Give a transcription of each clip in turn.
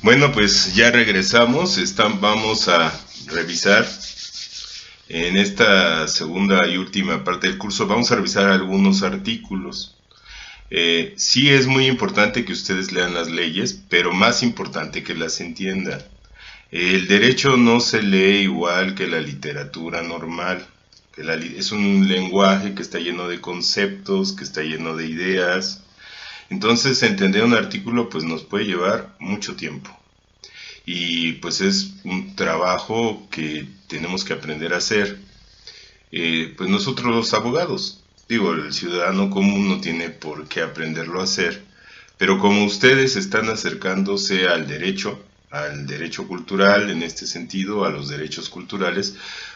Bueno, pues ya regresamos. Vamos a revisar en esta segunda y última parte del curso. Vamos a revisar algunos artículos. Sí es muy importante que ustedes lean las leyes, pero más importante que las entiendan. El derecho no se lee igual que la literatura normal. Es un lenguaje que está lleno de conceptos, que está lleno de ideas. Entonces, entender un artículo pues nos puede llevar mucho tiempo. Y pues es un trabajo que tenemos que aprender a hacer. Pues nosotros los abogados, digo, el ciudadano común no tiene por qué aprenderlo a hacer, pero como ustedes están acercándose al derecho cultural en este sentido, a los derechos culturales,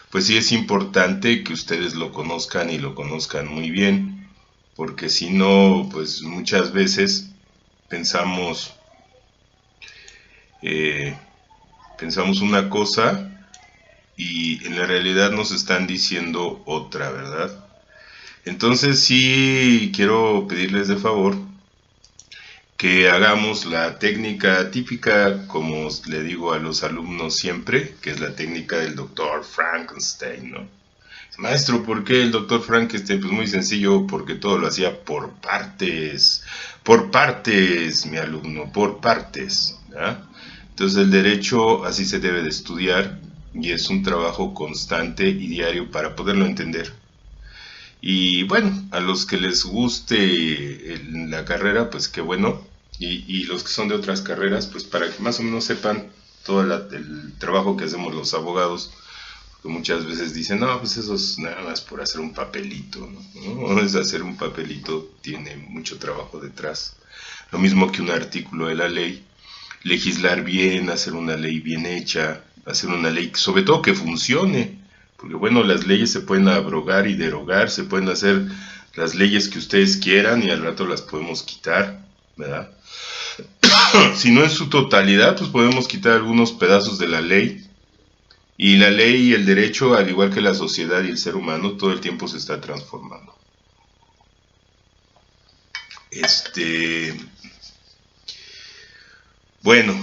pues sí es importante que ustedes lo conozcan y lo conozcan muy bien, porque si no, pues muchas veces pensamos, eh, pensamos una cosa y en la realidad nos están diciendo otra, ¿verdad? Entonces sí quiero pedirles de favor que hagamos la técnica típica, como le digo a los alumnos siempre, que es la técnica del doctor Frankenstein, ¿no? Maestro, ¿por qué el doctor Frankenstein? Pues muy sencillo, porque todo lo hacía por partes, mi alumno, por partes, ¿ya? Entonces el derecho así se debe de estudiar y es un trabajo constante y diario para poderlo entender. Y bueno, a los que les guste la carrera, pues qué bueno. Y los que son de otras carreras, pues para que más o menos sepan todo el trabajo que hacemos los abogados, que muchas veces dicen, no, pues eso es nada más por hacer un papelito, ¿no? No es hacer un papelito, tiene mucho trabajo detrás. Lo mismo que un artículo de la ley, legislar bien, hacer una ley bien hecha, hacer una ley sobre todo que funcione, porque bueno, las leyes se pueden abrogar y derogar, se pueden hacer las leyes que ustedes quieran y al rato las podemos quitar, ¿verdad? Si no en su totalidad, pues podemos quitar algunos pedazos de la ley. Y la ley y el derecho, al igual que la sociedad y el ser humano, todo el tiempo se está transformando. Este, bueno,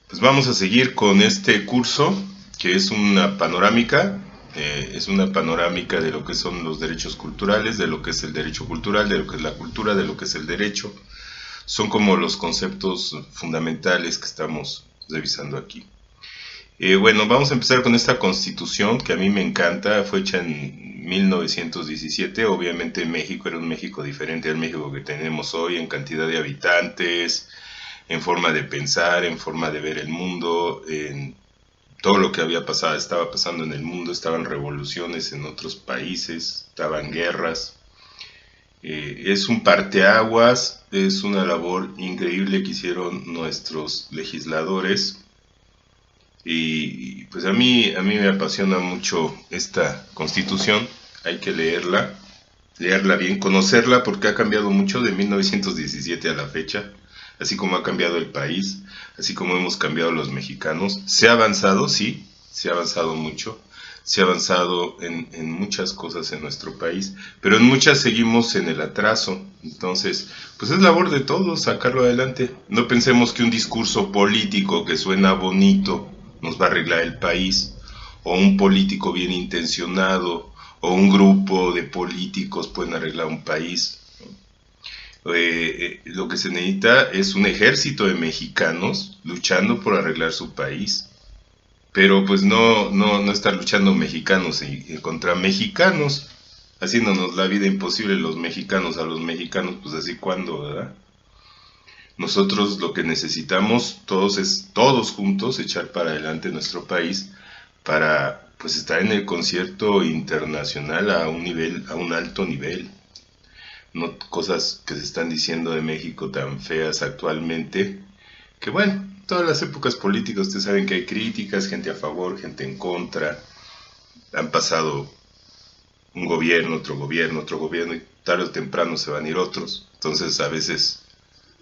pues vamos a seguir con este curso, que es una panorámica de lo que son los derechos culturales, de lo que es el derecho cultural, de lo que es la cultura, de lo que es el derecho. Son como los conceptos fundamentales que estamos revisando aquí. Bueno, vamos a empezar con esta constitución que a mí me encanta, fue hecha en 1917, obviamente México era un México diferente al México que tenemos hoy en cantidad de habitantes, en forma de pensar, en forma de ver el mundo, en todo lo que había pasado, estaba pasando en el mundo, estaban revoluciones en otros países, estaban guerras. Es un parteaguas, es una labor increíble que hicieron nuestros legisladores y pues a mí me apasiona mucho esta constitución, hay que leerla bien, conocerla porque ha cambiado mucho de 1917 a la fecha, así como ha cambiado el país, así como hemos cambiado los mexicanos. Se ha avanzado, sí, se ha avanzado mucho, se ha avanzado en muchas cosas en nuestro país, pero en muchas seguimos en el atraso. Entonces, pues es labor de todos sacarlo adelante. No pensemos que un discurso político que suena bonito nos va a arreglar el país, o un político bien intencionado, o un grupo de políticos pueden arreglar un país. Lo que se necesita es un ejército de mexicanos luchando por arreglar su país, pero pues no estar luchando mexicanos contra mexicanos, haciéndonos la vida imposible los mexicanos a los mexicanos, pues así cuando, ¿verdad? Nosotros lo que necesitamos todos es todos juntos echar para adelante nuestro país para pues estar en el concierto internacional a un nivel, a un alto nivel. No cosas que se están diciendo de México tan feas actualmente, que bueno, todas las épocas políticas ustedes saben que hay críticas, gente a favor, gente en contra, han pasado un gobierno, otro gobierno y tarde o temprano se van a ir otros. Entonces a veces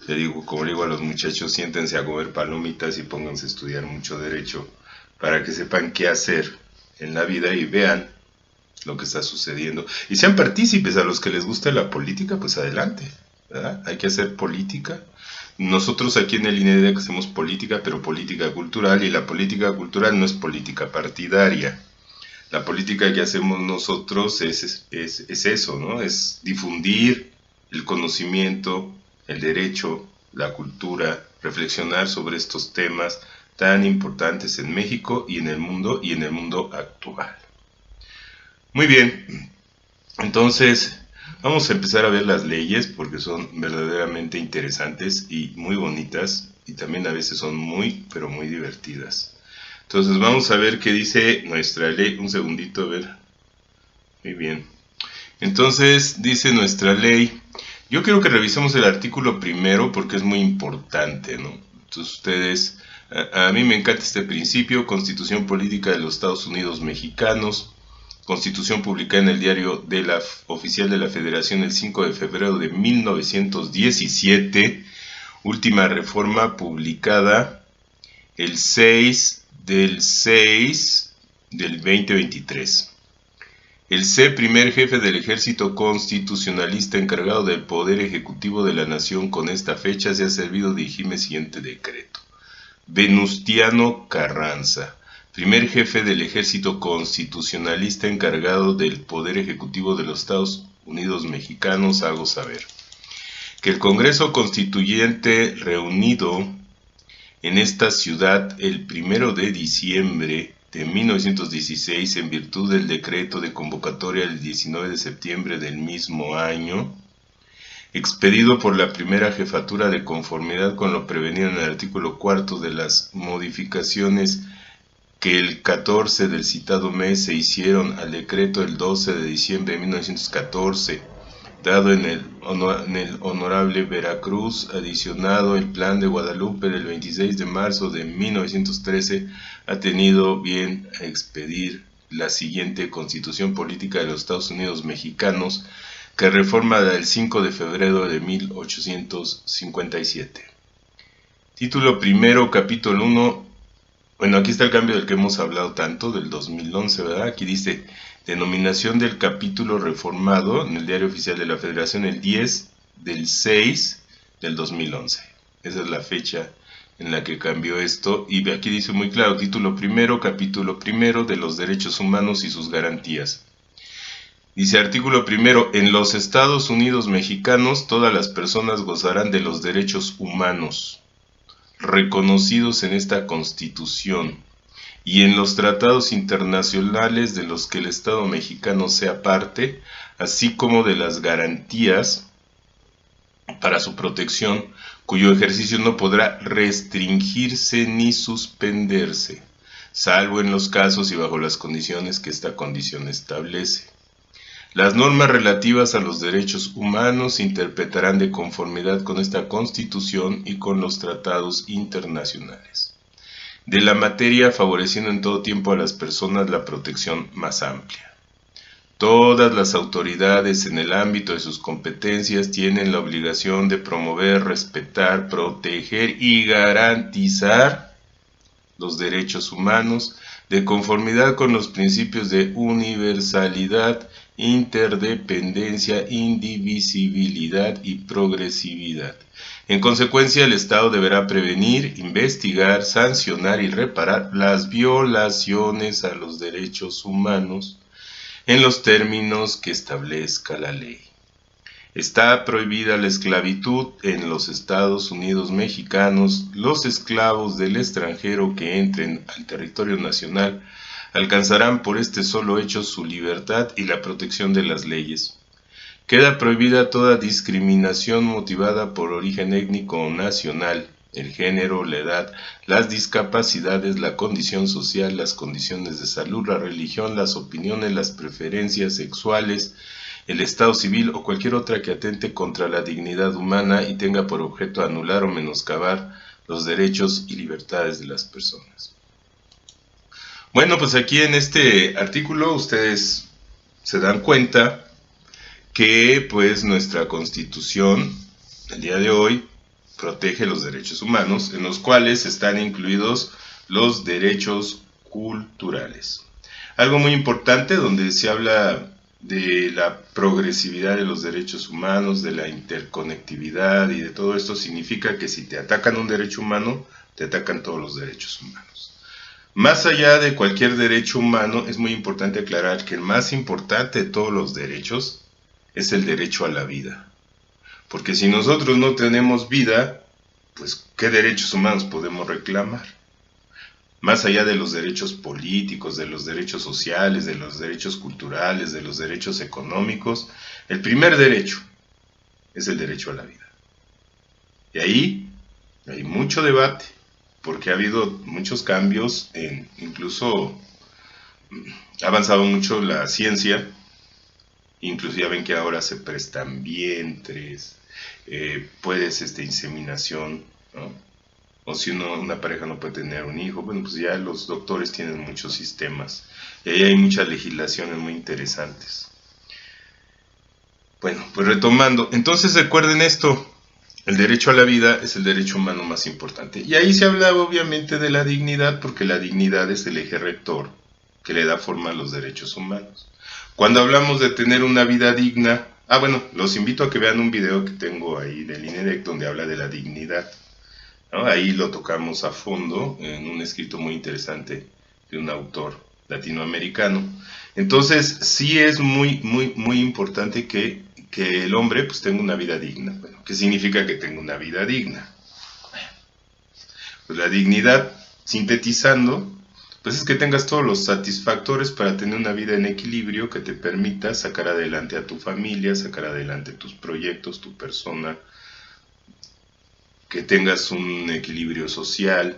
le digo, como le digo a los muchachos, siéntense a comer palomitas y pónganse a estudiar mucho derecho para que sepan qué hacer en la vida y vean lo que está sucediendo. Y sean partícipes, a los que les guste la política, pues adelante, ¿verdad? Hay que hacer política. Nosotros aquí en el INEDEC hacemos política, pero política cultural, y la política cultural no es política partidaria. La política que hacemos nosotros es eso, ¿no? Es difundir el conocimiento, el derecho, la cultura, reflexionar sobre estos temas tan importantes en México y en el mundo actual. Muy bien, entonces vamos a empezar a ver las leyes porque son verdaderamente interesantes y muy bonitas y también a veces son muy, pero muy divertidas. Entonces vamos a ver qué dice nuestra ley. Un segundito, a ver. Muy bien. Entonces dice nuestra ley. Yo quiero que revisemos el artículo primero porque es muy importante, ¿no? Entonces ustedes, a mí me encanta este principio: Constitución Política de los Estados Unidos Mexicanos. Constitución publicada en el diario oficial de la Federación el 5 de febrero de 1917. Última reforma publicada el 6 del 2023. El C, primer jefe del ejército constitucionalista encargado del poder ejecutivo de la nación con esta fecha, se ha servido de dirigirme el siguiente decreto. Venustiano Carranza, primer jefe del ejército constitucionalista encargado del poder ejecutivo de los Estados Unidos Mexicanos, hago saber que el Congreso Constituyente reunido en esta ciudad el 1 de diciembre de 1916, en virtud del decreto de convocatoria del 19 de septiembre del mismo año, expedido por la primera jefatura de conformidad con lo prevenido en el artículo 4 de las modificaciones que el 14 del citado mes se hicieron al decreto del 12 de diciembre de 1914, dado en el honorable Veracruz, adicionado el Plan de Guadalupe del 26 de marzo de 1913, ha tenido bien a expedir la siguiente Constitución Política de los Estados Unidos Mexicanos, que reforma el 5 de febrero de 1857. Título primero, capítulo 1. Bueno, aquí está el cambio del que hemos hablado tanto, del 2011, ¿verdad? Aquí dice: denominación del capítulo reformado en el Diario Oficial de la Federación el 10 del 6 del 2011. Esa es la fecha en la que cambió esto. Y aquí dice muy claro: título primero, capítulo primero de los derechos humanos y sus garantías. Dice artículo primero: en los Estados Unidos Mexicanos todas las personas gozarán de los derechos humanos reconocidos en esta Constitución y en los tratados internacionales de los que el Estado mexicano sea parte, así como de las garantías para su protección, cuyo ejercicio no podrá restringirse ni suspenderse, salvo en los casos y bajo las condiciones que esta condición establece. Las normas relativas a los derechos humanos se interpretarán de conformidad con esta Constitución y con los tratados internacionales de la materia, favoreciendo en todo tiempo a las personas la protección más amplia. Todas las autoridades en el ámbito de sus competencias tienen la obligación de promover, respetar, proteger y garantizar los derechos humanos de conformidad con los principios de universalidad, interdependencia, indivisibilidad y progresividad. En consecuencia, el Estado deberá prevenir, investigar, sancionar y reparar las violaciones a los derechos humanos en los términos que establezca la ley. Está prohibida la esclavitud en los Estados Unidos Mexicanos. Los esclavos del extranjero que entren al territorio nacional alcanzarán por este solo hecho su libertad y la protección de las leyes. Queda prohibida toda discriminación motivada por origen étnico o nacional, el género, la edad, las discapacidades, la condición social, las condiciones de salud, la religión, las opiniones, las preferencias sexuales, el estado civil o cualquier otra que atente contra la dignidad humana y tenga por objeto anular o menoscabar los derechos y libertades de las personas. Bueno, pues aquí en este artículo ustedes se dan cuenta que pues nuestra Constitución, el día de hoy, protege los derechos humanos, en los cuales están incluidos los derechos culturales. Algo muy importante donde se habla de la progresividad de los derechos humanos, de la interconectividad y de todo esto, significa que si te atacan un derecho humano, te atacan todos los derechos humanos. Más allá de cualquier derecho humano, es muy importante aclarar que el más importante de todos los derechos es el derecho a la vida. Porque si nosotros no tenemos vida, pues ¿qué derechos humanos podemos reclamar? Más allá de los derechos políticos, de los derechos sociales, de los derechos culturales, de los derechos económicos, el primer derecho es el derecho a la vida. Y ahí hay mucho debate, porque ha habido muchos cambios, incluso ha avanzado mucho la ciencia, incluso ya ven que ahora se prestan vientres, puedes inseminación, ¿no? O si una pareja no puede tener un hijo, bueno, pues ya los doctores tienen muchos sistemas, y ahí hay muchas legislaciones muy interesantes. Bueno, pues retomando, entonces recuerden esto, el derecho a la vida es el derecho humano más importante. Y ahí se hablaba obviamente de la dignidad, porque la dignidad es el eje rector que le da forma a los derechos humanos. Cuando hablamos de tener una vida digna, bueno, los invito a que vean un video que tengo ahí del INEDEC donde habla de la dignidad, ¿no? Ahí lo tocamos a fondo en un escrito muy interesante de un autor latinoamericano. Entonces, sí es muy, muy, muy importante que el hombre pues tenga una vida digna. Bueno, ¿qué significa que tenga una vida digna? Pues la dignidad, sintetizando, pues es que tengas todos los satisfactores para tener una vida en equilibrio que te permita sacar adelante a tu familia, sacar adelante tus proyectos, tu persona, que tengas un equilibrio social,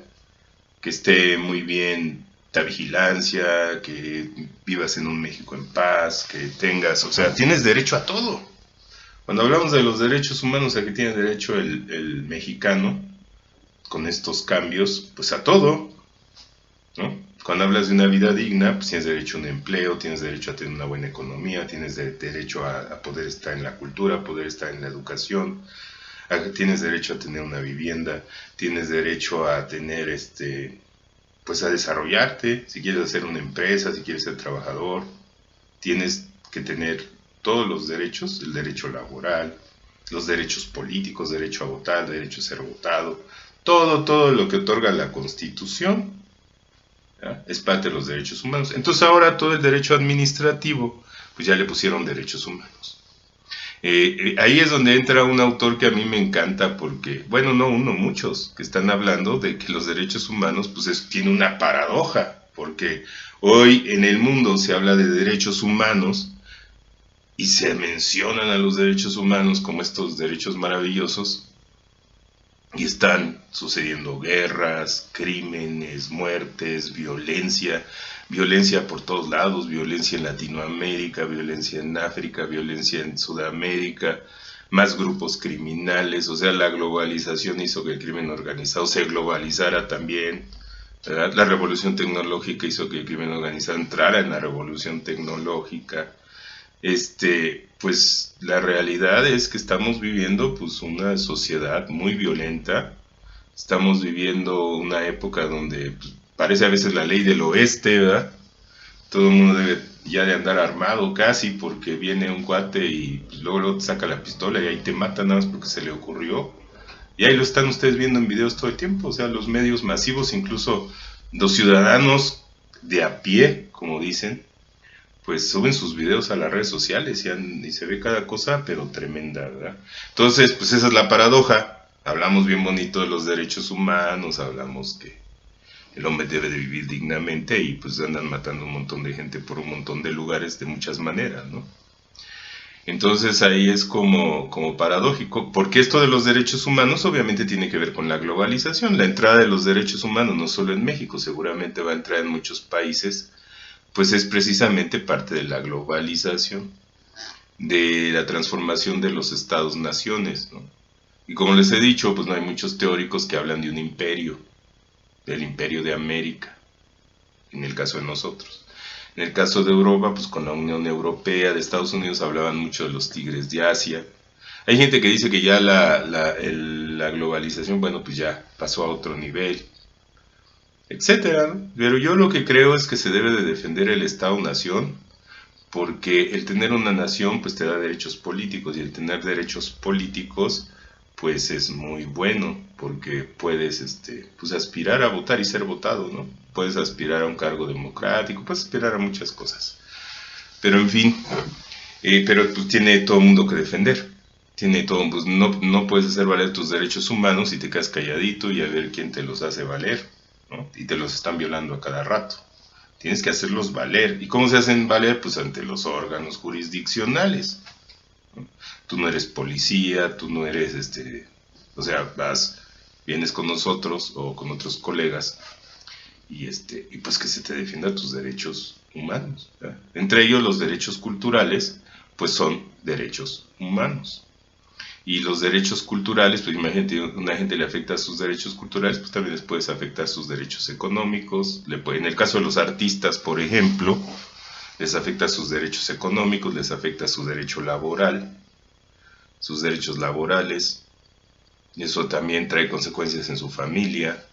que esté muy bien la vigilancia, que vivas en un México en paz, que tengas, o sea, tienes derecho a todo. Cuando hablamos de los derechos humanos, ¿a qué tiene derecho el mexicano con estos cambios? Pues a todo, ¿no? Cuando hablas de una vida digna, pues tienes derecho a un empleo, tienes derecho a tener una buena economía, tienes derecho a poder estar en la cultura, a poder estar en la educación, tienes derecho a tener una vivienda, tienes derecho a tener pues a desarrollarte, si quieres hacer una empresa, si quieres ser trabajador, tienes que tener todos los derechos, el derecho laboral, los derechos políticos, derecho a votar, derecho a ser votado, todo lo que otorga la Constitución, ¿ya? Es parte de los derechos humanos. Entonces ahora todo el derecho administrativo, pues ya le pusieron derechos humanos. Ahí es donde entra un autor que a mí me encanta porque, bueno, no uno, muchos, que están hablando de que los derechos humanos pues tiene una paradoja, porque hoy en el mundo se habla de derechos humanos y se mencionan a los derechos humanos como estos derechos maravillosos y están sucediendo guerras, crímenes, muertes, violencia por todos lados, violencia en Latinoamérica, violencia en África, violencia en Sudamérica, más grupos criminales, o sea, la globalización hizo que el crimen organizado se globalizara también, ¿verdad? La revolución tecnológica hizo que el crimen organizado entrara en la revolución tecnológica. Pues la realidad es que estamos viviendo pues una sociedad muy violenta, estamos viviendo una época donde pues, parece a veces la ley del oeste, ¿verdad? Todo el mundo debe ya de andar armado casi porque viene un cuate y pues, luego te saca la pistola y ahí te mata nada más porque se le ocurrió. Y ahí lo están ustedes viendo en videos todo el tiempo, o sea, los medios masivos, incluso los ciudadanos de a pie, como dicen, pues suben sus videos a las redes sociales y se ve cada cosa, pero tremenda, ¿verdad? Entonces, pues esa es la paradoja. Hablamos bien bonito de los derechos humanos, hablamos que el hombre debe de vivir dignamente y pues andan matando un montón de gente por un montón de lugares de muchas maneras, ¿no? Entonces ahí es como paradójico, porque esto de los derechos humanos obviamente tiene que ver con la globalización. La entrada de los derechos humanos, no solo en México, seguramente va a entrar en muchos países, pues es precisamente parte de la globalización, de la transformación de los estados-naciones, ¿no? Y como les he dicho, pues no hay muchos teóricos que hablan de un imperio, del imperio de América, en el caso de nosotros. En el caso de Europa, pues con la Unión Europea, de Estados Unidos hablaban mucho de los tigres de Asia. Hay gente que dice que ya la globalización, bueno, pues ya pasó a otro nivel, etcétera, ¿no? Pero yo lo que creo es que se debe de defender el Estado-Nación porque el tener una nación pues te da derechos políticos, y el tener derechos políticos pues es muy bueno, porque puedes pues aspirar a votar y ser votado, ¿no? Puedes aspirar a un cargo democrático, puedes aspirar a muchas cosas. Pero en fin, pero pues tiene todo el mundo que defender. Tiene todo, pues no puedes hacer valer tus derechos humanos y te quedas calladito y a ver quién te los hace valer, ¿no? Y te los están violando a cada rato. Tienes que hacerlos valer. ¿Y cómo se hacen valer? Pues ante los órganos jurisdiccionales. Tú no eres policía, tú no eres o sea, vienes con nosotros o con otros colegas y pues que se te defienda tus derechos humanos, ¿verdad? Entre ellos los derechos culturales, pues son derechos humanos. Y los derechos culturales, pues imagínate, una gente le afecta a sus derechos culturales, pues también les puedes afectar a sus derechos económicos. En el caso de los artistas, por ejemplo, les afecta a sus derechos económicos, les afecta a su derecho laboral, sus derechos laborales. Y eso también trae consecuencias en su familia,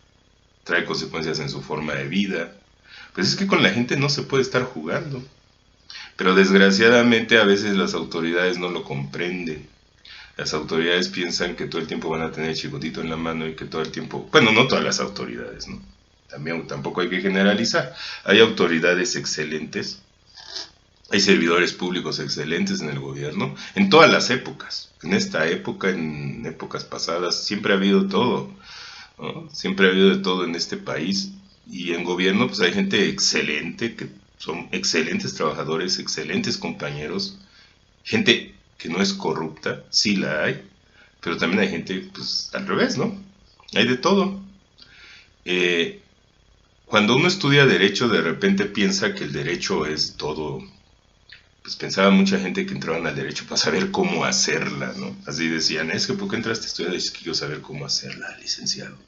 trae consecuencias en su forma de vida. Pues es que con la gente no se puede estar jugando. Pero desgraciadamente a veces las autoridades no lo comprenden. Las autoridades piensan que todo el tiempo van a tener el chicotito en la mano y que todo el tiempo... Bueno, no todas las autoridades, ¿no? Tampoco hay que generalizar. Hay autoridades excelentes, hay servidores públicos excelentes en el gobierno, en todas las épocas. En esta época, en épocas pasadas, siempre ha habido todo, ¿no? Siempre ha habido de todo en este país. Y en gobierno, pues hay gente excelente, que son excelentes trabajadores, excelentes compañeros, gente que no es corrupta, sí la hay, pero también hay gente, pues, al revés, ¿no? Hay de todo. Cuando uno estudia derecho, de repente piensa que el derecho es todo. Pues pensaba mucha gente que entraban al derecho para saber cómo hacerla, ¿no? Así decían, es que ¿por qué entraste a estudiar? Es que quiero saber cómo hacerla, licenciado.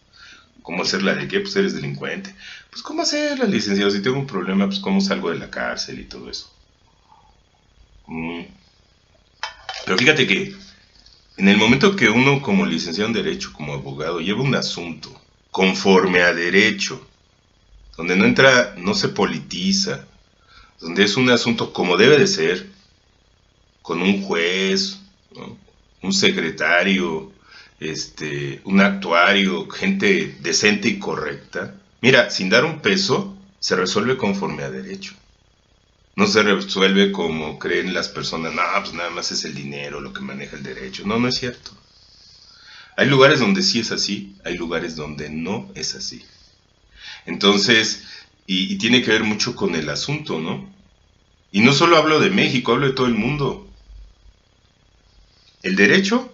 ¿Cómo hacerla de qué? Pues eres delincuente. Pues ¿cómo hacerla, licenciado? Si tengo un problema, pues ¿cómo salgo de la cárcel y todo eso? Pero fíjate que en el momento que uno como licenciado en Derecho, como abogado, lleva un asunto conforme a derecho, donde no entra, no se politiza, donde es un asunto como debe de ser, con un juez, ¿no? Un secretario, un actuario, gente decente y correcta, mira, sin dar un peso, se resuelve conforme a derecho. No se resuelve como creen las personas, no, pues nada más es el dinero lo que maneja el derecho. No, no es cierto. Hay lugares donde sí es así, hay lugares donde no es así. Entonces, y tiene que ver mucho con el asunto, ¿no? Y no solo hablo de México, hablo de todo el mundo. El derecho,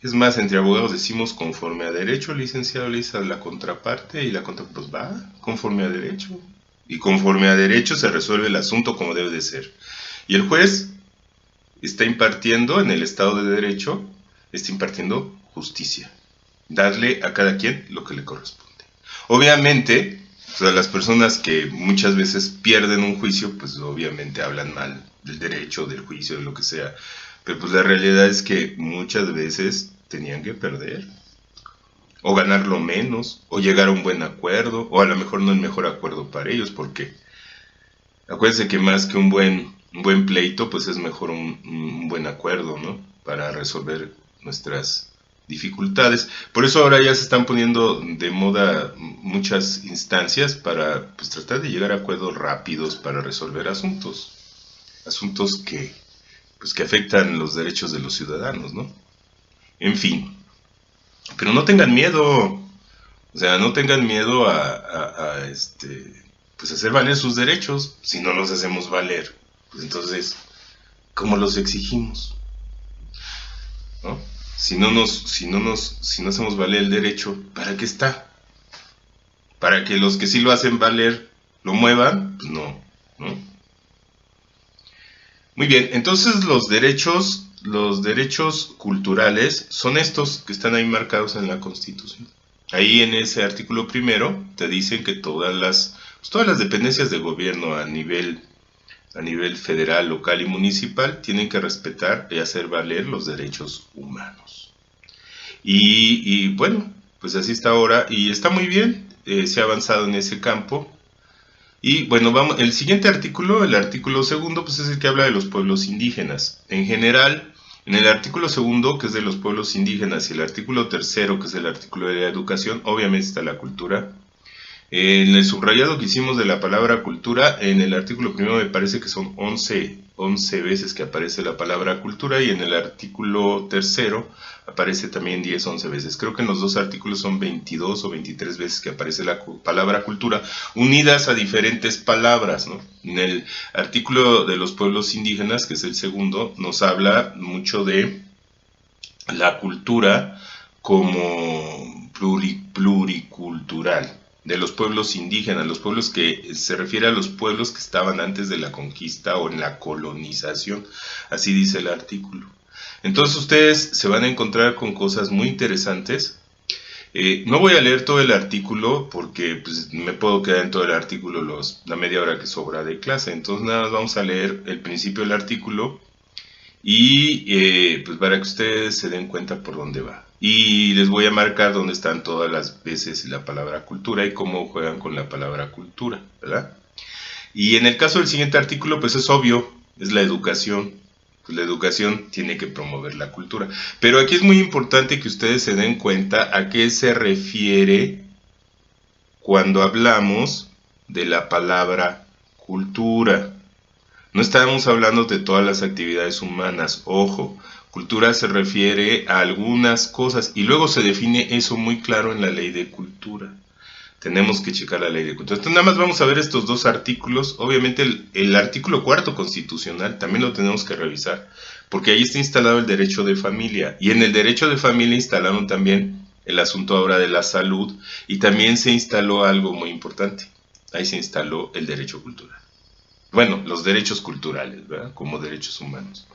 es más, entre abogados decimos conforme a derecho, el licenciado le dice a la contraparte y la contraparte pues va conforme a derecho. Y conforme a derecho se resuelve el asunto como debe de ser. Y el juez está impartiendo, en el Estado de Derecho, está impartiendo justicia. Darle a cada quien lo que le corresponde. Obviamente, o sea, las personas que muchas veces pierden un juicio, pues obviamente hablan mal del derecho, del juicio, de lo que sea. Pero pues la realidad es que muchas veces tenían que perder. O ganarlo menos, o llegar a un buen acuerdo, o a lo mejor no el mejor acuerdo para ellos, porque acuérdense que más que un buen pleito, pues es mejor un buen acuerdo, ¿no? Para resolver nuestras dificultades. Por eso ahora ya se están poniendo de moda muchas instancias para pues, tratar de llegar a acuerdos rápidos para resolver asuntos. Asuntos pues, que afectan los derechos de los ciudadanos, ¿no? En fin. Pero no tengan miedo. O sea, no tengan miedo pues hacer valer sus derechos. Si no los hacemos valer, pues entonces, ¿cómo los exigimos? ¿No? Si no hacemos valer el derecho, ¿para qué está? ¿Para que los que sí lo hacen valer lo muevan? Pues no, ¿no? Muy bien, entonces los derechos culturales son estos que están ahí marcados en la Constitución. Ahí en ese artículo primero te dicen que todas las dependencias de gobierno a nivel federal, local y municipal tienen que respetar y hacer valer los derechos humanos. Y bueno, pues así está ahora y está muy bien, se ha avanzado en ese campo. Y bueno, vamos, el siguiente artículo, el artículo segundo, pues es el que habla de los pueblos indígenas. En general, en el artículo segundo, que es de los pueblos indígenas, y el artículo tercero, que es el artículo de la educación, obviamente está la cultura. En el subrayado que hicimos de la palabra cultura, en el artículo primero me parece que son 11 veces que aparece la palabra cultura, y en el artículo tercero aparece también 10, 11 veces. Creo que en los dos artículos son 22 o 23 veces que aparece la palabra cultura, unidas a diferentes palabras, ¿no? En el artículo de los pueblos indígenas, que es el segundo, nos habla mucho de la cultura como pluricultural, de los pueblos indígenas, los pueblos que se refiere a los pueblos que estaban antes de la conquista o en la colonización, así dice el artículo. Entonces ustedes se van a encontrar con cosas muy interesantes. No voy a leer todo el artículo porque pues, me puedo quedar en todo el artículo la media hora que sobra de clase, entonces nada más vamos a leer el principio del artículo y pues para que ustedes se den cuenta por dónde va. Y les voy a marcar dónde están todas las veces la palabra cultura y cómo juegan con la palabra cultura, ¿verdad? Y en el caso del siguiente artículo, pues es obvio, es la educación. Pues la educación tiene que promover la cultura. Pero aquí es muy importante que ustedes se den cuenta a qué se refiere cuando hablamos de la palabra cultura. No estamos hablando de todas las actividades humanas, ojo, cultura se refiere a algunas cosas y luego se define eso muy claro en la ley de cultura. Tenemos que checar la ley de cultura. Entonces nada más vamos a ver estos dos artículos. Obviamente el artículo cuarto constitucional también lo tenemos que revisar, porque ahí está instalado el derecho de familia y en el derecho de familia instalaron también el asunto ahora de la salud y también se instaló algo muy importante. Ahí se instaló el derecho cultural. Bueno, los derechos culturales, ¿verdad? Como derechos humanos.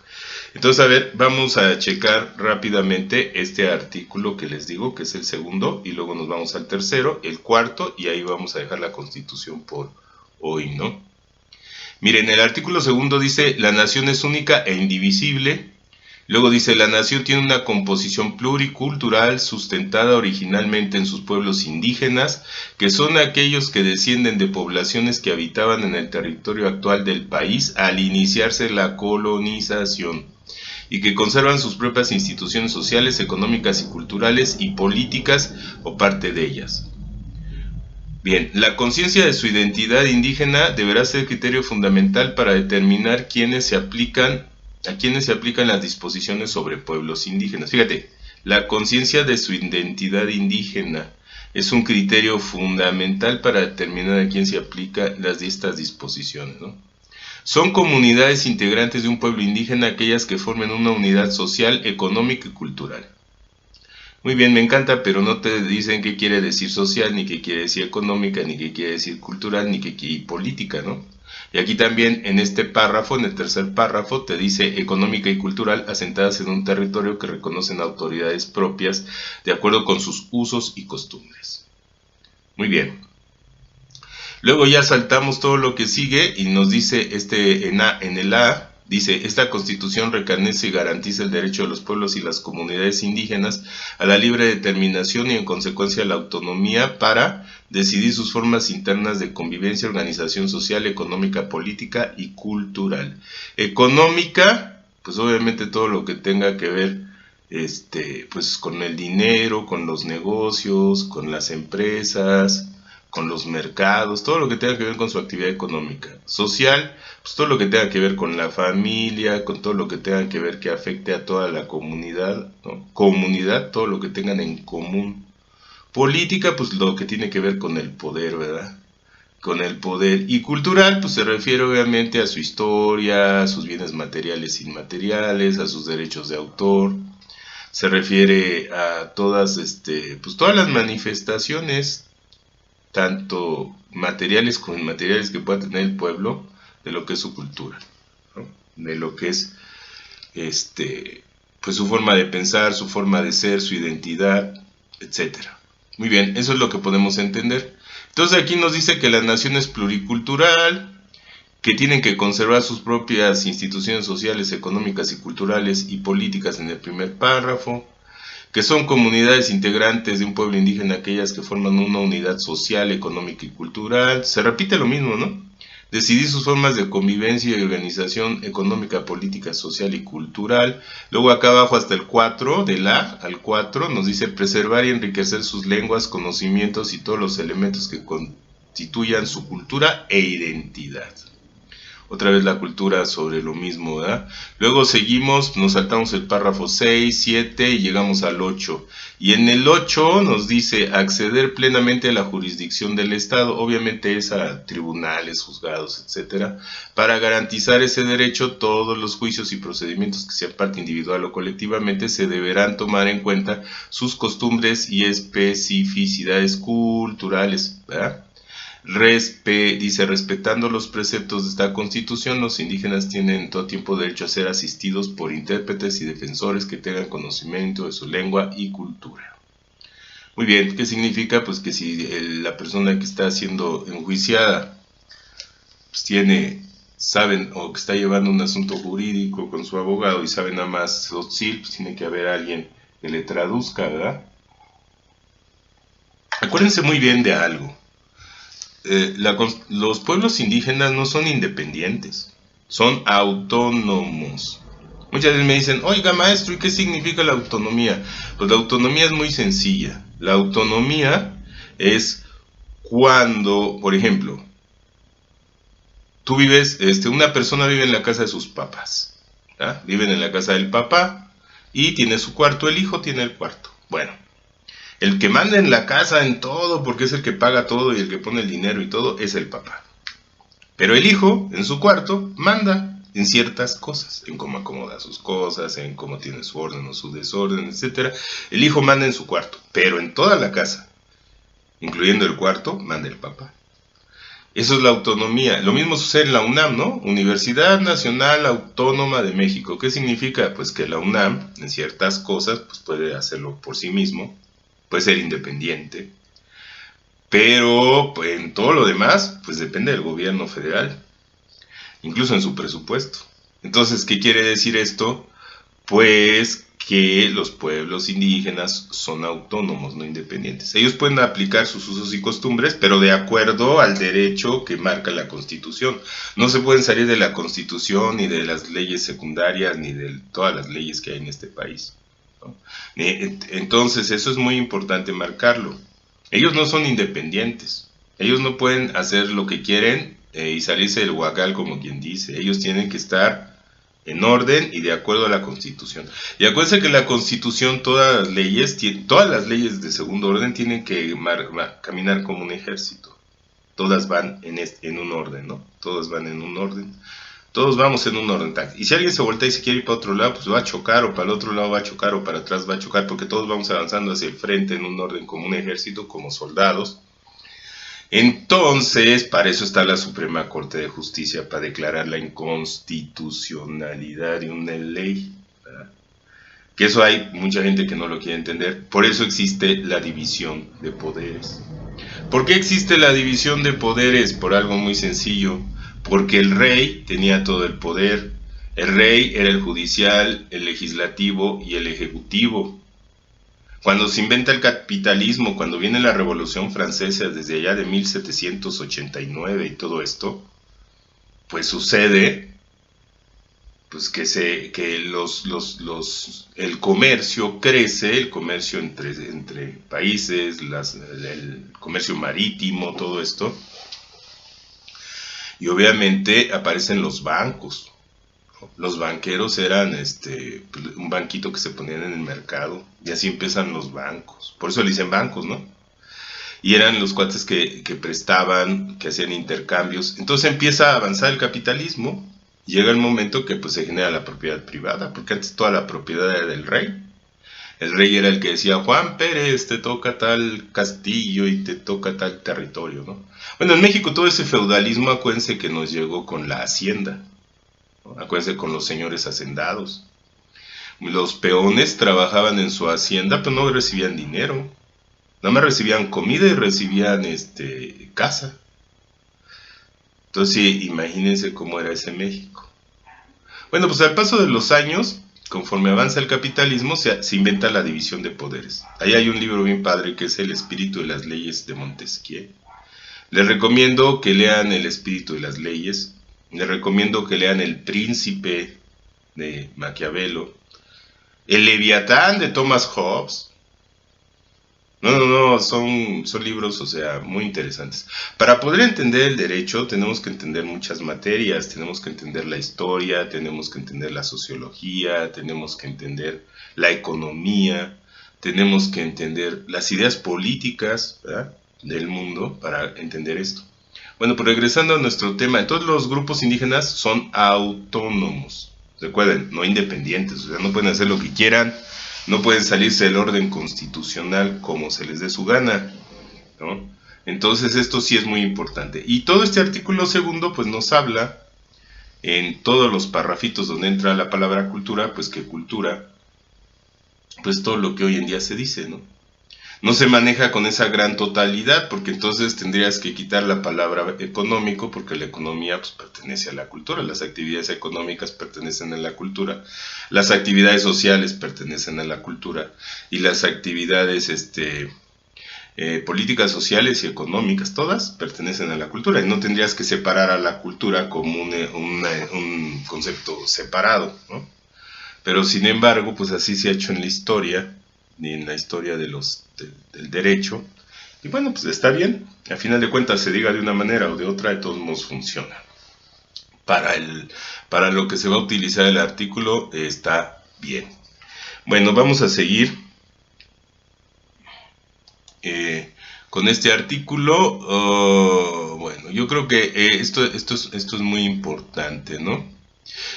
Entonces, a ver, vamos a checar rápidamente este artículo que les digo, que es el segundo, y luego nos vamos al tercero, el cuarto, y ahí vamos a dejar la Constitución por hoy, ¿no? Miren, el artículo segundo dice, la nación es única e indivisible. Luego dice, la nación tiene una composición pluricultural sustentada originalmente en sus pueblos indígenas, que son aquellos que descienden de poblaciones que habitaban en el territorio actual del país al iniciarse la colonización, y que conservan sus propias instituciones sociales, económicas y culturales y políticas o parte de ellas. Bien, la conciencia de su identidad indígena deberá ser criterio fundamental para determinar a quiénes se aplican las disposiciones sobre pueblos indígenas. Fíjate, la conciencia de su identidad indígena es un criterio fundamental para determinar a quién se aplican estas disposiciones, ¿no? Son comunidades integrantes de un pueblo indígena aquellas que formen una unidad social, económica y cultural. Muy bien, me encanta, pero no te dicen qué quiere decir social, ni qué quiere decir económica, ni qué quiere decir cultural, ni qué quiere decir política, ¿no? Y aquí también en este párrafo, en el tercer párrafo, te dice económica y cultural asentadas en un territorio que reconocen autoridades propias de acuerdo con sus usos y costumbres. Muy bien. Luego ya saltamos todo lo que sigue y nos dice en el A, dice, esta Constitución reconoce y garantiza el derecho de los pueblos y las comunidades indígenas a la libre determinación y en consecuencia a la autonomía para decidir sus formas internas de convivencia, organización social, económica, política y cultural. Económica, pues obviamente todo lo que tenga que ver pues con el dinero, con los negocios, con las empresas, con los mercados, todo lo que tenga que ver con su actividad económica. Social, pues todo lo que tenga que ver con la familia, con todo lo que tenga que ver que afecte a toda la comunidad, ¿no? Comunidad, todo lo que tengan en común. Política, pues lo que tiene que ver con el poder, ¿verdad? Con el poder. Y cultural, pues se refiere obviamente a su historia, a sus bienes materiales e inmateriales, a sus derechos de autor. Se refiere a todas, pues todas las manifestaciones tanto materiales como inmateriales que pueda tener el pueblo de lo que es su cultura, ¿no? De lo que es pues su forma de pensar, su forma de ser, su identidad, etcétera. Muy bien, eso es lo que podemos entender. Entonces aquí nos dice que la nación es pluricultural, que tienen que conservar sus propias instituciones sociales, económicas y culturales y políticas en el primer párrafo, que son comunidades integrantes de un pueblo indígena, aquellas que forman una unidad social, económica y cultural. Se repite lo mismo, ¿no? Decidir sus formas de convivencia y organización económica, política, social y cultural. Luego acá abajo hasta el 4, del A al 4, nos dice preservar y enriquecer sus lenguas, conocimientos y todos los elementos que constituyan su cultura e identidad. Otra vez la cultura sobre lo mismo, ¿verdad? Luego seguimos, nos saltamos el párrafo 6, 7 y llegamos al 8. Y en el 8 nos dice acceder plenamente a la jurisdicción del Estado, obviamente es a tribunales, juzgados, etcétera, para garantizar ese derecho. Todos los juicios y procedimientos que sean parte individual o colectivamente se deberán tomar en cuenta sus costumbres y especificidades culturales, ¿verdad? Dice, respetando los preceptos de esta Constitución, los indígenas tienen en todo tiempo derecho a ser asistidos por intérpretes y defensores que tengan conocimiento de su lengua y cultura. Muy bien, ¿qué significa? Pues que si la persona que está siendo enjuiciada pues saben o que está llevando un asunto jurídico con su abogado y sabe nada más tzotzil, pues tiene que haber alguien que le traduzca, ¿verdad? Acuérdense muy bien de algo. Los pueblos indígenas no son independientes, son autónomos. Muchas veces me dicen, oiga maestro, ¿y qué significa la autonomía? Pues la autonomía es muy sencilla. La autonomía es cuando, por ejemplo, tú vives, una persona vive en la casa de sus papás, ¿ah? Viven en la casa del papá y tiene su cuarto, el hijo tiene el cuarto. Bueno, el que manda en la casa en todo, porque es el que paga todo y el que pone el dinero y todo, es el papá. Pero el hijo, en su cuarto, manda en ciertas cosas, en cómo acomoda sus cosas, en cómo tiene su orden o su desorden, etc. El hijo manda en su cuarto, pero en toda la casa, incluyendo el cuarto, manda el papá. Eso es la autonomía. Lo mismo sucede en la UNAM, ¿no? Universidad Nacional Autónoma de México. ¿Qué significa? Pues que la UNAM, en ciertas cosas, pues puede hacerlo por sí mismo, puede ser independiente, pero pues, en todo lo demás, pues depende del gobierno federal, incluso en su presupuesto. Entonces, ¿qué quiere decir esto? Pues que los pueblos indígenas son autónomos, no independientes. Ellos pueden aplicar sus usos y costumbres, pero de acuerdo al derecho que marca la Constitución. No se pueden salir de la Constitución, ni de las leyes secundarias, ni de todas las leyes que hay en este país. Entonces eso es muy importante marcarlo. Ellos no son independientes, ellos no pueden hacer lo que quieren y salirse del huacal, como quien dice. Ellos tienen que estar en orden y de acuerdo a la Constitución. Y acuérdense que la Constitución, todas las leyes de segundo orden tienen que caminar como un ejército. Todas van en un orden, ¿no? Todas van en un orden. Todos vamos en un orden. Y si alguien se voltea y se quiere ir para otro lado, pues va a chocar, o para el otro lado va a chocar, o para atrás va a chocar, porque todos vamos avanzando hacia el frente en un orden como un ejército, como soldados. Entonces, para eso está la Suprema Corte de Justicia, para declarar la inconstitucionalidad de una ley, ¿verdad? Que eso hay mucha gente que no lo quiere entender. Por eso existe la división de poderes. ¿Por qué existe la división de poderes? Por algo muy sencillo. Porque el rey tenía todo el poder. El rey era el judicial, el legislativo y el ejecutivo. Cuando se inventa el capitalismo, cuando viene la Revolución Francesa desde allá de 1789 y todo esto, pues sucede pues que el comercio crece, el comercio entre países, el comercio marítimo, todo esto. Y obviamente aparecen los bancos. Los banqueros eran un banquito que se ponían en el mercado. Y así empiezan los bancos. Por eso le dicen bancos, ¿no? Y eran los cuates que prestaban, que hacían intercambios. Entonces empieza a avanzar el capitalismo. Y llega el momento que pues se genera la propiedad privada. Porque antes toda la propiedad era del rey. El rey era el que decía, Juan Pérez, te toca tal castillo y te toca tal territorio, ¿no? Bueno, en México todo ese feudalismo, acuérdense que nos llegó con la hacienda, ¿no? Acuérdense con los señores hacendados. Los peones trabajaban en su hacienda, pero no recibían dinero. Nada más recibían comida y recibían casa. Entonces, sí, imagínense cómo era ese México. Bueno, pues al paso de los años, conforme avanza el capitalismo, se inventa la división de poderes. Ahí hay un libro bien padre que es El espíritu de las leyes de Montesquieu. Les recomiendo que lean El espíritu de las leyes. Les recomiendo que lean El príncipe de Maquiavelo. El Leviatán de Thomas Hobbes. No, son libros, o sea, muy interesantes. Para poder entender el derecho tenemos que entender muchas materias, tenemos que entender la historia, tenemos que entender la sociología, tenemos que entender la economía, tenemos que entender las ideas políticas, ¿verdad?, del mundo para entender esto. Bueno, pues regresando a nuestro tema, todos los grupos indígenas son autónomos, recuerden, no independientes, o sea, no pueden hacer lo que quieran, no pueden salirse del orden constitucional como se les dé su gana, ¿no? Entonces esto sí es muy importante. Y todo este artículo segundo pues nos habla en todos los parrafitos donde entra la palabra cultura, pues que cultura, pues todo lo que hoy en día se dice, ¿no? No se maneja con esa gran totalidad, porque entonces tendrías que quitar la palabra económico, porque la economía pues pertenece a la cultura, las actividades económicas pertenecen a la cultura, las actividades sociales pertenecen a la cultura, y las actividades políticas sociales y económicas, todas pertenecen a la cultura, y no tendrías que separar a la cultura como un concepto separado, ¿no? Pero sin embargo, pues así se ha hecho en la historia, ni en la historia del derecho, y bueno, pues está bien, a final de cuentas se diga de una manera o de otra, de todos modos funciona. Para lo que se va a utilizar el artículo está bien. Bueno, vamos a seguir con este artículo. Bueno, yo creo que esto es muy importante, ¿no?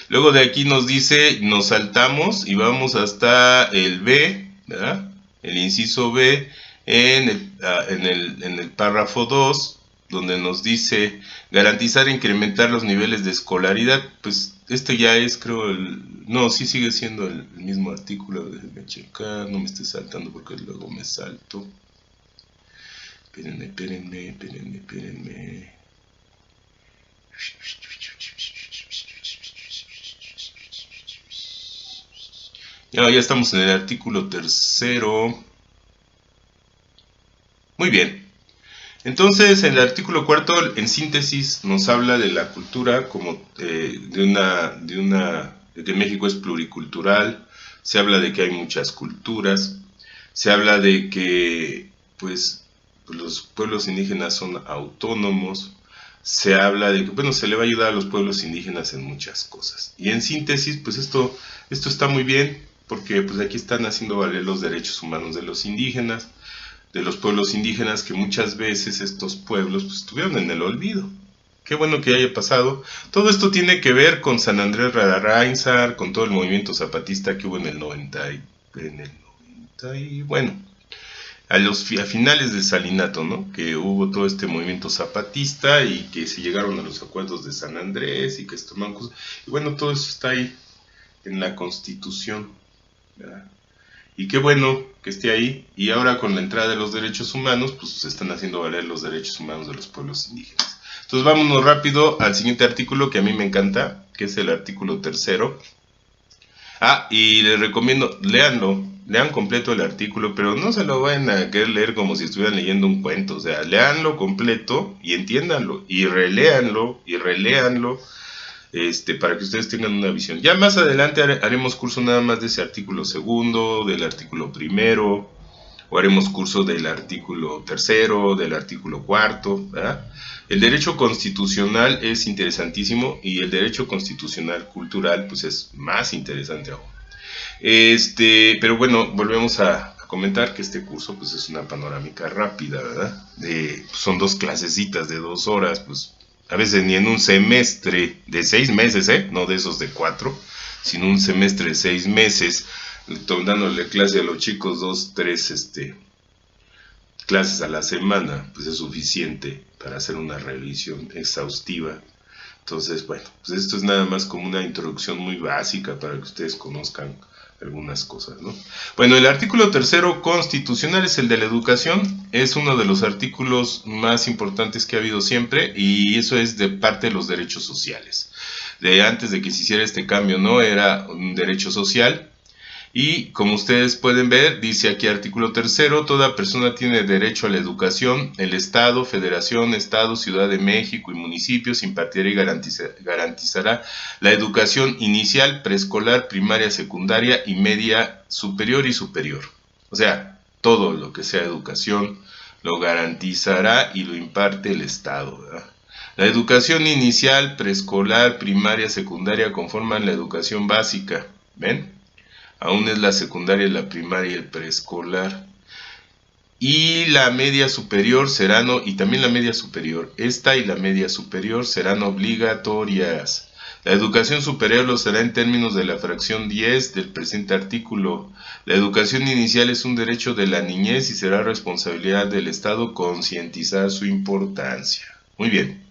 Luego de aquí nos dice, nos saltamos y vamos hasta el B, ¿verdad? El inciso B en el párrafo 2, donde nos dice garantizar e incrementar los niveles de escolaridad. Pues este ya es, creo, no, sí sigue siendo el mismo artículo. Déjenme checar, no me esté saltando porque luego me salto. Espérenme. Ya estamos en el artículo tercero. Muy bien. Entonces, en el artículo cuarto, en síntesis, nos habla de la cultura como de que México es pluricultural. Se habla de que hay muchas culturas. Se habla de que, pues, los pueblos indígenas son autónomos. Se habla de que, bueno, se le va a ayudar a los pueblos indígenas en muchas cosas. Y en síntesis, pues esto está muy bien, porque pues aquí están haciendo valer los derechos humanos de los indígenas, de los pueblos indígenas, que muchas veces estos pueblos pues estuvieron en el olvido. Qué bueno que haya pasado. Todo esto tiene que ver con San Andrés Rarainsar, con todo el movimiento zapatista que hubo en el 90 y bueno, a finales del Salinato, ¿no? Que hubo todo este movimiento zapatista y que se llegaron a los acuerdos de San Andrés y que se tomaron cosas. Y bueno, todo eso está ahí en la Constitución, ¿verdad? Y qué bueno que esté ahí. Y ahora con la entrada de los derechos humanos, pues se están haciendo valer los derechos humanos de los pueblos indígenas. Entonces vámonos rápido al siguiente artículo que a mí me encanta, que es el artículo tercero. Y les recomiendo, lean completo el artículo, pero no se lo vayan a querer leer como si estuvieran leyendo un cuento. O sea, leanlo completo y entiéndanlo, y reléanlo, para que ustedes tengan una visión. Ya más adelante haremos curso nada más de ese artículo segundo, del artículo primero, o haremos curso del artículo tercero, del artículo cuarto, ¿verdad? El derecho constitucional es interesantísimo y el derecho constitucional cultural pues es más interesante aún. Pero bueno, volvemos a comentar que este curso pues es una panorámica rápida, ¿verdad? Son 2 clasecitas de 2 horas, pues a veces ni en un semestre de 6 meses, no de esos de 4, sino un semestre de 6 meses, dándole clase a los chicos 2, 3 clases a la semana, pues es suficiente para hacer una revisión exhaustiva. Entonces, bueno, pues esto es nada más como una introducción muy básica para que ustedes conozcan algunas cosas, ¿no? Bueno, el artículo tercero constitucional es el de la educación, es uno de los artículos más importantes que ha habido siempre, y eso es de parte de los derechos sociales. de antes de que se hiciera este cambio, ¿no? Era un derecho social. Y como ustedes pueden ver, dice aquí artículo 3, toda persona tiene derecho a la educación. El Estado, Federación, Estado, Ciudad de México y municipios impartirá y garantizará la educación inicial, preescolar, primaria, secundaria y media superior y superior. O sea, todo lo que sea educación lo garantizará y lo imparte el Estado, ¿verdad? La educación inicial, preescolar, primaria, secundaria conforman la educación básica. ¿Ven? Aún es la secundaria, la primaria y el preescolar. Y la media superior serán, y también la media superior, esta y la media superior serán obligatorias. La educación superior lo será en términos de la fracción 10 del presente artículo. La educación inicial es un derecho de la niñez y será responsabilidad del Estado concientizar su importancia. Muy bien.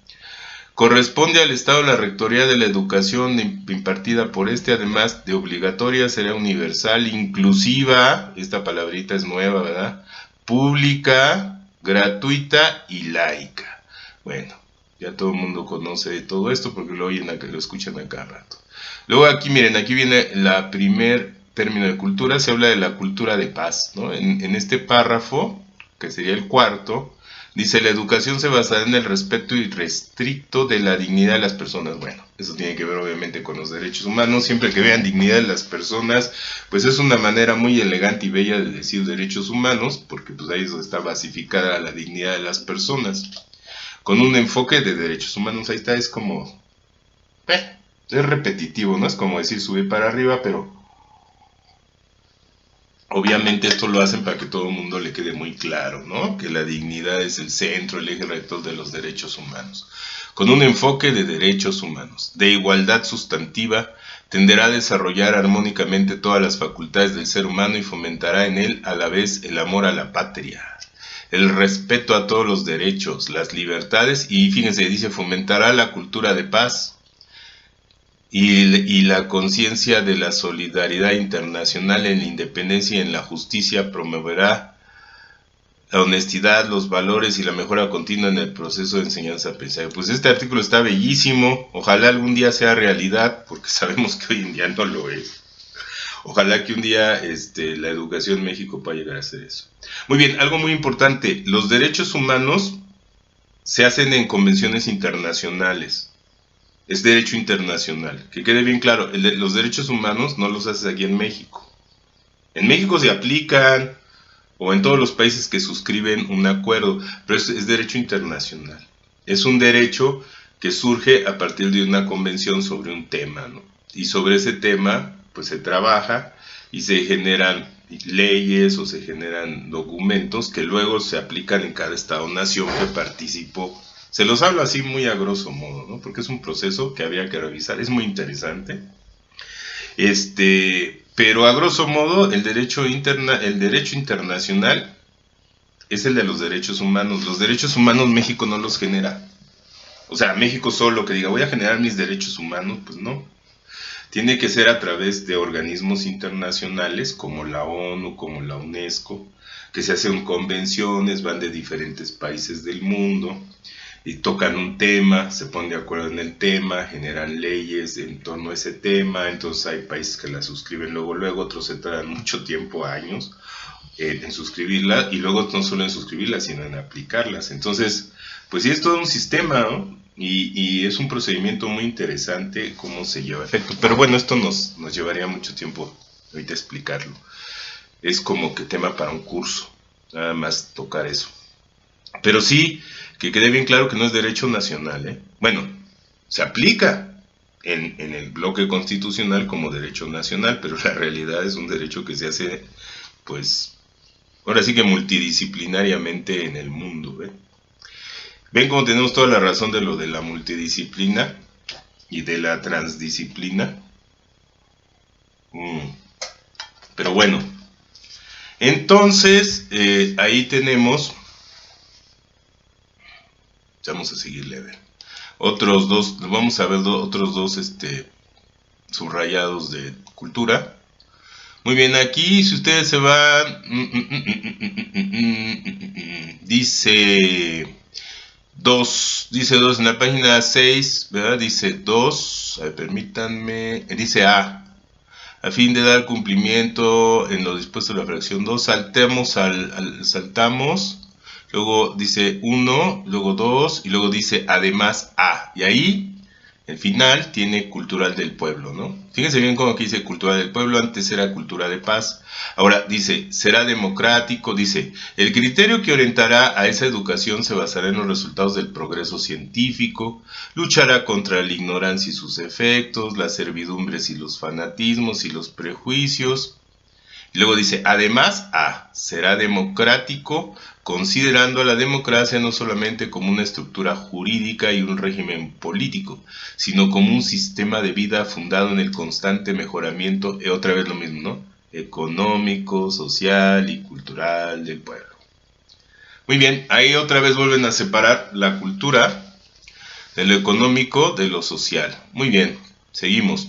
Corresponde al Estado la rectoría de la educación impartida por este, además de obligatoria, será universal, inclusiva, esta palabrita es nueva, ¿verdad? Pública, gratuita y laica. Bueno, ya todo el mundo conoce de todo esto porque lo oyen, lo escuchan a cada rato. Luego aquí, miren, aquí viene la primer término de cultura, se habla de la cultura de paz, ¿no? En este párrafo, que sería el cuarto, dice, la educación se basará en el respeto irrestricto de la dignidad de las personas. Bueno, eso tiene que ver obviamente con los derechos humanos. Siempre que vean dignidad de las personas, pues es una manera muy elegante y bella de decir derechos humanos, porque pues ahí está basificada la dignidad de las personas. Con un enfoque de derechos humanos, ahí está, es como... es repetitivo, ¿no? Es como decir subir para arriba, pero... obviamente esto lo hacen para que todo el mundo le quede muy claro, ¿no? Que la dignidad es el centro, el eje rector de los derechos humanos. Con un enfoque de derechos humanos, de igualdad sustantiva, tenderá a desarrollar armónicamente todas las facultades del ser humano y fomentará en él a la vez el amor a la patria, el respeto a todos los derechos, las libertades y, fíjense, dice, fomentará la cultura de paz, y la conciencia de la solidaridad internacional en la independencia y en la justicia, promoverá la honestidad, los valores y la mejora continua en el proceso de enseñanza-aprendizaje. Pues este artículo está bellísimo, ojalá algún día sea realidad, porque sabemos que hoy en día no lo es. Ojalá que un día la educación en México pueda llegar a hacer eso. Muy bien, algo muy importante, los derechos humanos se hacen en convenciones internacionales. Es derecho internacional. Que quede bien claro, los derechos humanos no los haces aquí en México. En México se aplican, o en todos los países que suscriben un acuerdo, pero es derecho internacional. Es un derecho que surge a partir de una convención sobre un tema, ¿no? Y sobre ese tema, pues se trabaja y se generan leyes o se generan documentos que luego se aplican en cada estado o nación que participó. Se los hablo así muy a grosso modo, ¿no? Porque es un proceso que habría que revisar, es muy interesante. Pero a grosso modo el derecho internacional es el de los derechos humanos. Los derechos humanos México no los genera. O sea, México solo que diga voy a generar mis derechos humanos, pues no. Tiene que ser a través de organismos internacionales como la ONU, como la UNESCO, que se hacen convenciones, van de diferentes países del mundo y tocan un tema, se ponen de acuerdo en el tema, generan leyes en torno a ese tema, entonces hay países que la suscriben luego, otros se tardan mucho tiempo, años, en suscribirla, y luego no solo en suscribirla, sino en aplicarlas. Entonces, pues sí es todo un sistema, ¿no? Y es un procedimiento muy interesante cómo se lleva a efecto. Pero bueno, esto nos llevaría mucho tiempo ahorita explicarlo. Es como que tema para un curso, nada más tocar eso. Pero sí, que quede bien claro que no es derecho nacional, ¿eh? Bueno, se aplica en el bloque constitucional como derecho nacional, pero la realidad es un derecho que se hace, pues, ahora sí que multidisciplinariamente en el mundo, ¿eh? Ven cómo tenemos toda la razón de lo de la multidisciplina y de la transdisciplina. Pero bueno, entonces ahí tenemos, vamos a seguirle a ver, otros dos, vamos a ver otros dos subrayados de cultura. Muy bien, aquí si ustedes se van, dice... 2, dice 2 en la página 6, ¿verdad? Dice 2, a ver, permítanme, dice A. A fin de dar cumplimiento en lo dispuesto en la fracción 2, saltamos, luego dice 1, luego 2, y luego dice además A. Y ahí, el final, tiene cultural del pueblo, ¿no? Fíjense bien cómo aquí dice cultural del pueblo, antes era cultura de paz. Ahora dice, será democrático, dice, el criterio que orientará a esa educación se basará en los resultados del progreso científico, luchará contra la ignorancia y sus efectos, las servidumbres y los fanatismos y los prejuicios. Y luego dice, además, será democrático, considerando a la democracia no solamente como una estructura jurídica y un régimen político, sino como un sistema de vida fundado en el constante mejoramiento, y otra vez lo mismo, ¿no? Económico, social y cultural del pueblo. Muy bien, ahí otra vez vuelven a separar la cultura de lo económico de lo social. Muy bien, seguimos.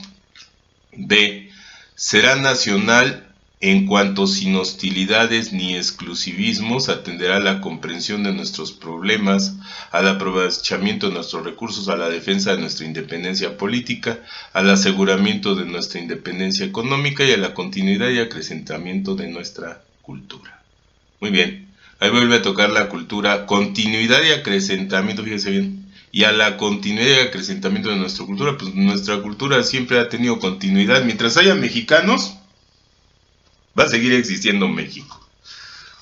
B. Será nacional en cuanto sin hostilidades ni exclusivismos atenderá a la comprensión de nuestros problemas, al aprovechamiento de nuestros recursos, a la defensa de nuestra independencia política, al aseguramiento de nuestra independencia económica y a la continuidad y acrecentamiento de nuestra cultura. Muy bien, ahí vuelve a tocar la cultura, continuidad y acrecentamiento, fíjense bien. Y a la continuidad y acrecentamiento de nuestra cultura, pues nuestra cultura siempre ha tenido continuidad. Mientras haya mexicanos, va a seguir existiendo México.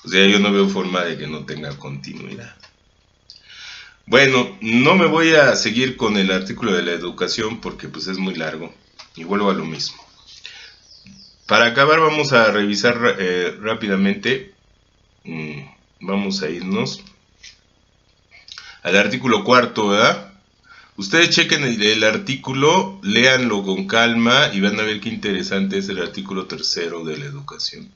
O sea, yo no veo forma de que no tenga continuidad. Bueno, no me voy a seguir con el artículo de la educación porque pues es muy largo. Y vuelvo a lo mismo. Para acabar vamos a revisar rápidamente. Vamos a irnos al artículo 4, ¿verdad? Ustedes chequen el artículo, léanlo con calma y van a ver qué interesante es el artículo 3 de la educación.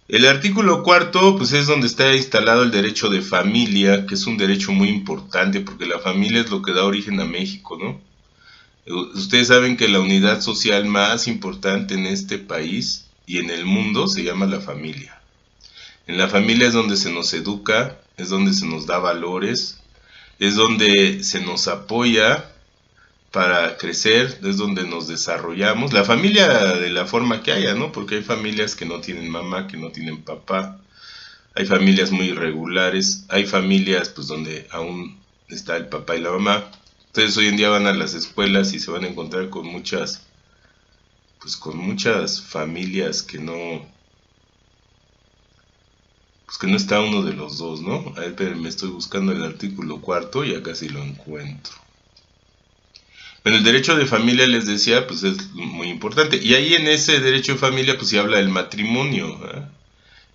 El artículo 4 pues es donde está instalado el derecho de familia, que es un derecho muy importante porque la familia es lo que da origen a México, ¿no? Ustedes saben que la unidad social más importante en este país y en el mundo se llama la familia. En la familia es donde se nos educa, es donde se nos da valores, es donde se nos apoya para crecer, es donde nos desarrollamos. La familia de la forma que haya, ¿no? Porque hay familias que no tienen mamá, que no tienen papá. Hay familias muy irregulares. Hay familias pues donde aún está el papá y la mamá. Entonces hoy en día van a las escuelas y se van a encontrar con muchas familias que no está uno de los dos, ¿no? A ver, pero me estoy buscando el artículo 4 y acá sí lo encuentro. Bueno, el derecho de familia, les decía, pues es muy importante. Y ahí en ese derecho de familia, pues se habla del matrimonio, ¿eh?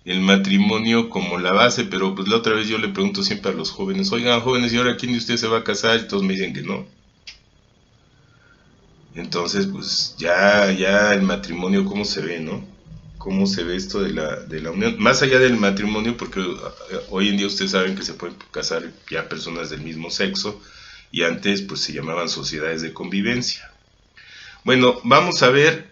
El matrimonio como la base, pero pues la otra vez yo le pregunto siempre a los jóvenes, oigan jóvenes, ¿y ahora quién de ustedes se va a casar? Y todos me dicen que no. Entonces, pues ya el matrimonio, ¿cómo se ve, no? ¿Cómo se ve esto de la unión? Más allá del matrimonio, porque hoy en día ustedes saben que se pueden casar ya personas del mismo sexo, y antes pues se llamaban sociedades de convivencia. Bueno, vamos a ver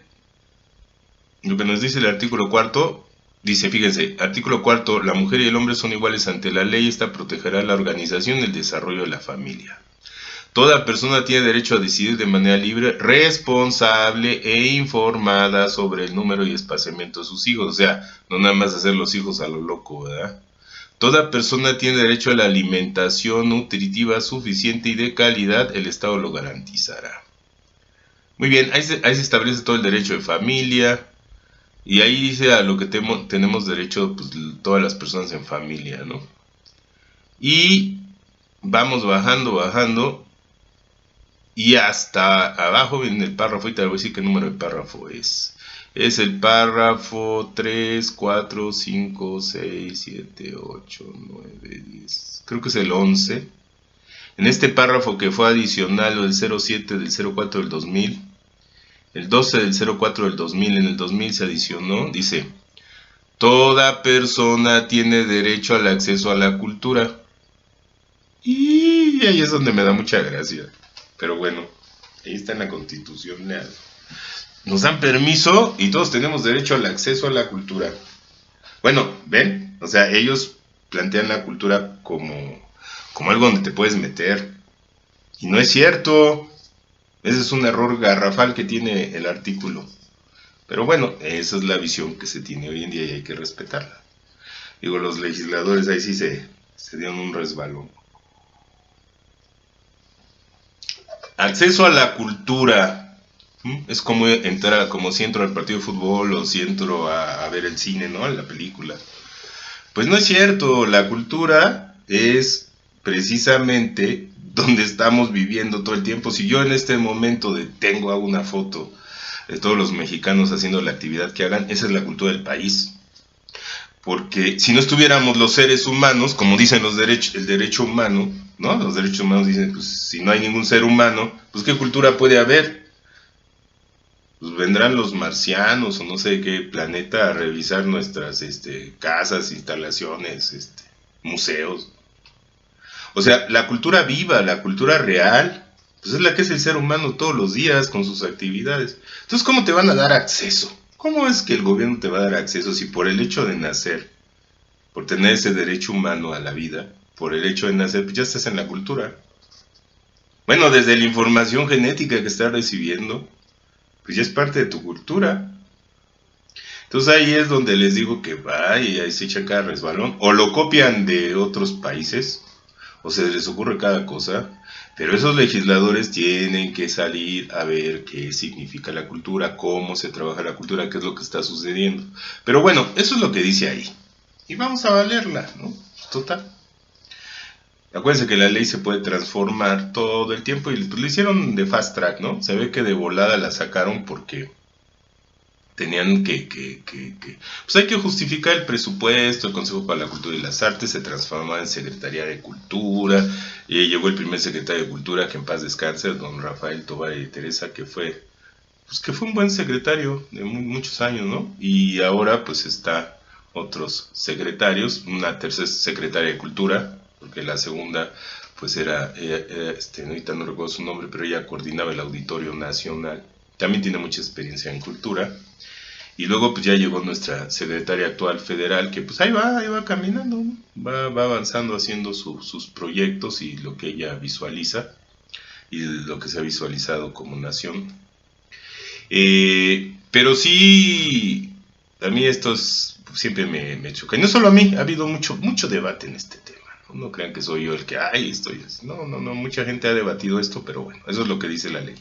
lo que nos dice el artículo 4. Dice, fíjense, artículo 4, la mujer y el hombre son iguales ante la ley, esta protegerá la organización y el desarrollo de la familia. Toda persona tiene derecho a decidir de manera libre, responsable e informada sobre el número y espaciamiento de sus hijos. O sea, no nada más hacer los hijos a lo loco, ¿verdad? Toda persona tiene derecho a la alimentación nutritiva suficiente y de calidad, el Estado lo garantizará. Muy bien, ahí se establece todo el derecho de familia, y ahí dice a lo que tenemos derecho pues, todas las personas en familia, ¿no? Y vamos bajando, y hasta abajo viene el párrafo, y te voy a decir qué número de párrafo es. Es el párrafo 3, 4, 5, 6, 7, 8, 9, 10. Creo que es el 11. En este párrafo que fue adicional del 07 del 04 del 2000, el 12 del 04 del 2000, en el 2000 se adicionó, dice, toda persona tiene derecho al acceso a la cultura. Y ahí es donde me da mucha gracia. Pero bueno, ahí está en la Constitución leal. Nos dan permiso y todos tenemos derecho al acceso a la cultura. Bueno, ¿ven? O sea, ellos plantean la cultura como como algo donde te puedes meter. Y no es cierto. Ese es un error garrafal que tiene el artículo. Pero bueno, esa es la visión que se tiene hoy en día y hay que respetarla. Digo, los legisladores ahí sí se dieron un resbalón. Acceso a la cultura. Es como entrar, como si entro al partido de fútbol o si entro a ver el cine, ¿no? La película. Pues no es cierto, la cultura es precisamente donde estamos viviendo todo el tiempo. Si yo en este momento hago una foto de todos los mexicanos haciendo la actividad que hagan, esa es la cultura del país. Porque si no estuviéramos los seres humanos, como dicen los derechos, el derecho humano, ¿no? Los derechos humanos dicen, pues si no hay ningún ser humano, pues ¿qué cultura puede haber? Pues vendrán los marcianos o no sé qué planeta a revisar nuestras casas, instalaciones, museos. O sea, la cultura viva, la cultura real, pues es la que es el ser humano todos los días con sus actividades. Entonces, ¿cómo te van a dar acceso? ¿Cómo es que el gobierno te va a dar acceso si por el hecho de nacer, por tener ese derecho humano a la vida, por el hecho de nacer, pues ya estás en la cultura? Bueno, desde la información genética que estás recibiendo, pues ya es parte de tu cultura. Entonces ahí es donde les digo que va y ahí se echa cada resbalón. O lo copian de otros países, o se les ocurre cada cosa, pero esos legisladores tienen que salir a ver qué significa la cultura, cómo se trabaja la cultura, qué es lo que está sucediendo. Pero bueno, eso es lo que dice ahí. Y vamos a valerla, ¿no? Total. Acuérdense que la ley se puede transformar todo el tiempo y pues, lo hicieron de fast track, ¿no? Se ve que de volada la sacaron porque tenían pues hay que justificar el presupuesto. El Consejo para la Cultura y las Artes se transformaba en Secretaría de Cultura, y llegó el primer secretario de Cultura, que en paz descanse, don Rafael Tovar y Teresa, que fue un buen secretario de muchos años, ¿no? Y ahora pues está otros secretarios, una tercera secretaria de Cultura, porque la segunda pues ahorita no recuerdo su nombre, pero ella coordinaba el Auditorio Nacional, también tiene mucha experiencia en cultura. Y luego pues ya llegó nuestra secretaria actual federal, que pues ahí va caminando, ¿no? Va avanzando haciendo sus proyectos y lo que ella visualiza y lo que se ha visualizado como nación. Pero sí, a mí siempre me choca. Y no solo a mí, ha habido mucho debate en este tema. No crean que soy yo el que, mucha gente ha debatido esto, pero bueno, eso es lo que dice la ley.